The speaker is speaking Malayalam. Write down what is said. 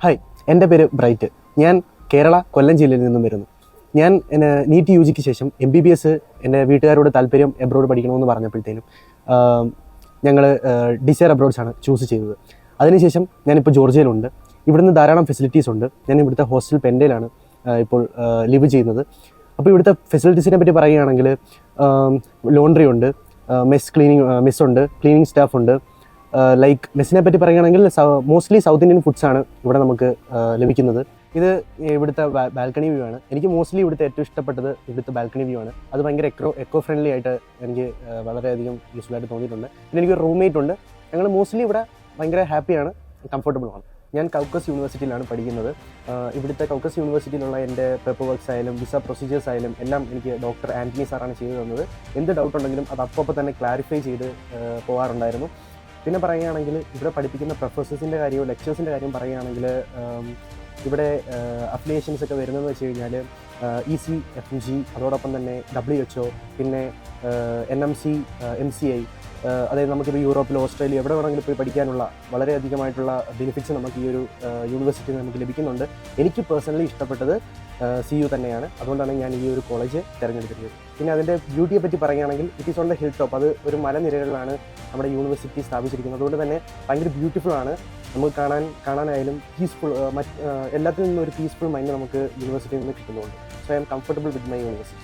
ഹായ്, എൻ്റെ പേര് ബ്രൈറ്റ്. ഞാൻ കേരള കൊല്ലം ജില്ലയിൽ നിന്നും വരുന്നു. ഞാൻ നീറ്റ് യു ജിക്ക് ശേഷം MBBS എൻ്റെ വീട്ടുകാരോട് താല്പര്യം എബ്രോഡ് പഠിക്കണമെന്ന് പറഞ്ഞപ്പോഴത്തേനും ഞങ്ങൾ ഡിസയർ അബ്രോഡ്സാണ് ചൂസ് ചെയ്തത്. അതിനുശേഷം ഞാനിപ്പോൾ ജോർജിയയിലുണ്ട്. ഇവിടുന്ന് ധാരാളം ഫെസിലിറ്റീസ് ഉണ്ട്. ഞാൻ ഇവിടുത്തെ ഹോസ്റ്റൽ പെൻഡയിലാണ് ഇപ്പോൾ ലിവ് ചെയ്യുന്നത്. അപ്പോൾ ഇവിടുത്തെ ഫെസിലിറ്റീസിനെ പറ്റി പറയുകയാണെങ്കിൽ ലോണ്ട്രി ഉണ്ട്, മെസ്സുണ്ട്, ക്ലീനിങ് സ്റ്റാഫ് ഉണ്ട്. ലൈക്ക് മെസ്സിനെ പറ്റി പറയുകയാണെങ്കിൽ മോസ്റ്റ്ലി സൗത്ത് ഇന്ത്യൻ ഫുഡ്സാണ് ഇവിടെ നമുക്ക് ലഭിക്കുന്നത്. ഇത് ഇവിടുത്തെ ബാൽക്കണി വ്യൂ ആണ്. എനിക്ക് മോസ്റ്റ്ലി ഇവിടുത്തെ ഏറ്റവും ഇഷ്ടപ്പെട്ടത് ഇവിടുത്തെ ബാൽക്കണി വ്യൂ ആണ്. അത് ഭയങ്കര എക്കോ ഫ്രണ്ട്ലി ആയിട്ട് എനിക്ക് വളരെയധികം യൂസ്ഫുൾ ആയിട്ട് തോന്നിയിട്ടുണ്ട്. പിന്നെ എനിക്ക് റൂംമേറ്റ് ഉണ്ട്. ഞങ്ങൾ മോസ്റ്റ്ലി ഇവിടെ ഭയങ്കര ഹാപ്പിയാണ്, കംഫർട്ടബിളുമാണ്. ഞാൻ കൗക്കസ് യൂണിവേഴ്സിറ്റിയിലാണ് പഠിക്കുന്നത്. ഇവിടുത്തെ കൗക്കസ് യൂണിവേഴ്സിറ്റിയിലുള്ള എൻ്റെ പേപ്പർ വർക്ക്സ് ആയാലും വിസ പ്രൊസീജിയേഴ്സ് ആയാലും എല്ലാം എനിക്ക് ഡോക്ടർ ആൻ്റണി സാറാണ് ചെയ്തു തന്നത്. എന്ത് ഡൗട്ട് ഉണ്ടെങ്കിലും അത് അപ്പോൾ തന്നെ ക്ലാരിഫൈ ചെയ്ത് പോകാറുണ്ടായിരുന്നു. പിന്നെ പറയുകയാണെങ്കിൽ ഇവിടെ പഠിപ്പിക്കുന്ന പ്രൊഫസേഴ്സിൻ്റെ കാര്യവും ലെക്ചേഴ്സിൻ്റെ കാര്യം പറയുകയാണെങ്കിൽ ഇവിടെ അഫിലിയേഷൻസ് ഒക്കെ വരുന്നതെന്ന് വെച്ച് കഴിഞ്ഞാൽ EC, FMG, അതോടൊപ്പം തന്നെ WHO, പിന്നെ NMC, MCI, അതായത് നമുക്കിപ്പോൾ യൂറോപ്പിൽ, ഓസ്ട്രേലിയ എവിടെ വേണമെങ്കിലും പോയി പഠിക്കാനുള്ള വളരെയധികമായിട്ടുള്ള ബെനിഫിറ്റ്സ് നമുക്ക് ഈ ഒരു യൂണിവേഴ്സിറ്റിയിൽ നമുക്ക് ലഭിക്കുന്നുണ്ട്. എനിക്ക് പേഴ്സണലി ഇഷ്ടപ്പെട്ടത് CU തന്നെയാണ്. അതുകൊണ്ടാണ് ഞാൻ ഈ ഒരു കോളേജ് തിരഞ്ഞെടുത്തിരുന്നത്. പിന്നെ അതിൻ്റെ ബ്യൂട്ടിയെ പറ്റി പറയുകയാണെങ്കിൽ it is on the hill top. അത് ഒരു മലനിരകളിലാണ് നമ്മുടെ യൂണിവേഴ്സിറ്റി സ്ഥാപിച്ചിരിക്കുന്നത്. അതുകൊണ്ട് തന്നെ ഭയങ്കര ബ്യൂട്ടിഫുൾ ആണ്. നമുക്ക് കാണാനായാലും പീസ്ഫുൾ, എല്ലാത്തിൽ നിന്നും ഒരു പീസ്ഫുൾ മൈൻഡ് നമുക്ക് യൂണിവേഴ്സിറ്റിയിൽ നിന്ന് കിട്ടുന്നുണ്ട്. So I M comfortable with my university.